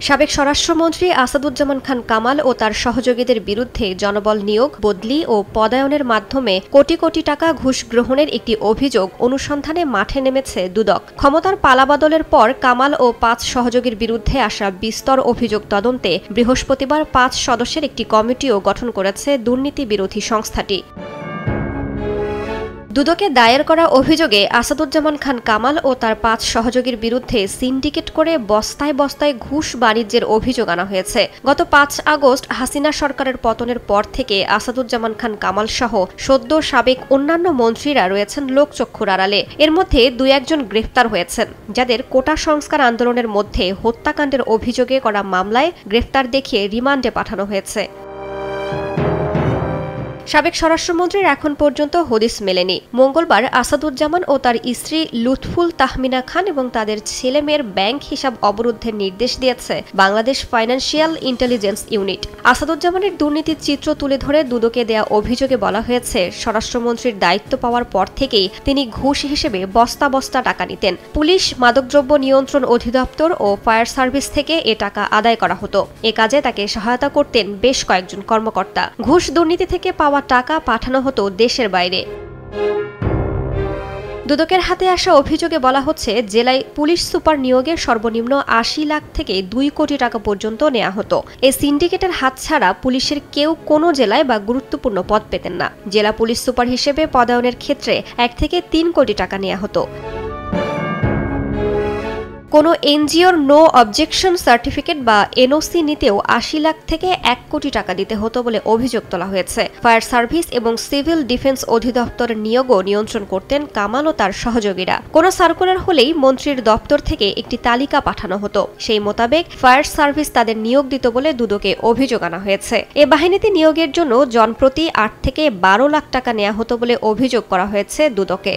সাবেক স্বরাষ্ট্রমন্ত্রী আসাদুজ্জামান খান কামাল ও তার সহযোগীদের বিরুদ্ধে জনবল নিয়োগ, বদলি ও পদায়নের মাধ্যমে কোটি কোটি টাকা ঘুষ গ্রহণের একটি অভিযোগ অনুসন্ধানে মাঠে নেমেছে দুদক। ক্ষমতার পালাবদলের পর কামাল ও ৫ সহযোগীর বিরুদ্ধে আসা বিস্তর অভিযোগ তদন্তে বৃহস্পতিবার ৫ সদস্যের একটি কমিটিও গঠন করেছে দুর্নীতি বিরোধী সংস্থাটি। দুদকে দায়ের করা অভিযোগে আসাদুজ্জামান খান কামাল ও তার ৫ সহযোগীর বিরুদ্ধে সিন্ডিকেট করে বস্তায় বস্তায় ঘুষ বাণিজ্যের অভিযোগ আনা হয়েছে। গত ৫ আগস্ট হাসিনা সরকারের পতনের পর থেকে আসাদুজ্জামান খান কামাল সহ সদ্য সাবেক অন্যান্য মন্ত্রীরা রয়েছেন লোকচক্ষুর আড়ালে। এর মধ্যে ২-১ জন গ্রেফতার হয়েছেন, যাদের কোটা সংস্কার আন্দোলনের মধ্যে হত্যাকাণ্ডের অভিযোগে করা মামলায় গ্রেফতার দেখিয়ে রিমান্ডে পাঠানো হয়েছে। সাবেক স্বরাষ্ট্রমন্ত্রীর এখন পর্যন্ত হদিস মেলেনি। মঙ্গলবার আসাদুজ্জামান ও তার স্ত্রী লুৎফুল তাহমিনা খান এবং তাদের ছেলে মেয়ের ব্যাংক হিসাব অবরুদ্ধের নির্দেশ দিয়েছে বাংলাদেশ ফাইন্যান্সিয়াল ইন্টেলিজেন্স ইউনিট। আসাদুজ্জামানের দুর্নীতির চিত্র তুলে ধরে দুদকে দেয়া অভিযোগে বলা হয়েছে, স্বরাষ্ট্রমন্ত্রীর দায়িত্ব পাওয়ার পর থেকেই তিনি ঘুষ হিসেবে বস্তা বস্তা টাকা নিতেন। পুলিশ, মাদকদ্রব্য নিয়ন্ত্রণ অধিদপ্তর ও ফায়ার সার্ভিস থেকে এ টাকা আদায় করা হতো। এ কাজে তাকে সহায়তা করতেন বেশ কয়েকজন কর্মকর্তা। ঘুষ দুর্নীতি থেকে পাওয়া টাকা পাঠানো হতো দেশের বাইরে। দুদকের হাতে আসা অভিযোগে বলা হচ্ছে, জেলায় পুলিশ সুপার নিয়োগে সর্বনিম্ন ৮০ লাখ থেকে ২ কোটি টাকা পর্যন্ত নেওয়া হতো। এই সিন্ডিকেটের হাত ছাড়া পুলিশের কেউ কোনো জেলায় বা গুরুত্বপূর্ণ পদ পেতেন না। জেলা পুলিশ সুপার হিসেবে পদায়নের ক্ষেত্রে ১ থেকে ৩ কোটি টাকা নেওয়া হতো। কোনো এনজিওর নো অবজেকশন সার্টিফিকেট বা এনওসি নিতেও ৮০ লাখ থেকে ১ কোটি টাকা দিতে হতো বলে অভিযোগ তোলা হয়েছে। ফায়ার সার্ভিস এবং সিভিল ডিফেন্স অধিদপ্তরের নিয়োগও নিয়ন্ত্রণ করতেন কামাল ও তার সহযোগীরা। কোনো সার্কুলার হলেই মন্ত্রীর দপ্তর থেকে একটি তালিকা পাঠানো হতো। সেই মোতাবেক ফায়ার সার্ভিস তাদের নিয়োগ দিত বলে দুদকে অভিযোগ আনা হয়েছে। এ বাহিনীতে নিয়োগের জন্য জনপ্রতি ৮ থেকে ১২ লাখ টাকা নেওয়া হতো বলে অভিযোগ করা হয়েছে দুদকে।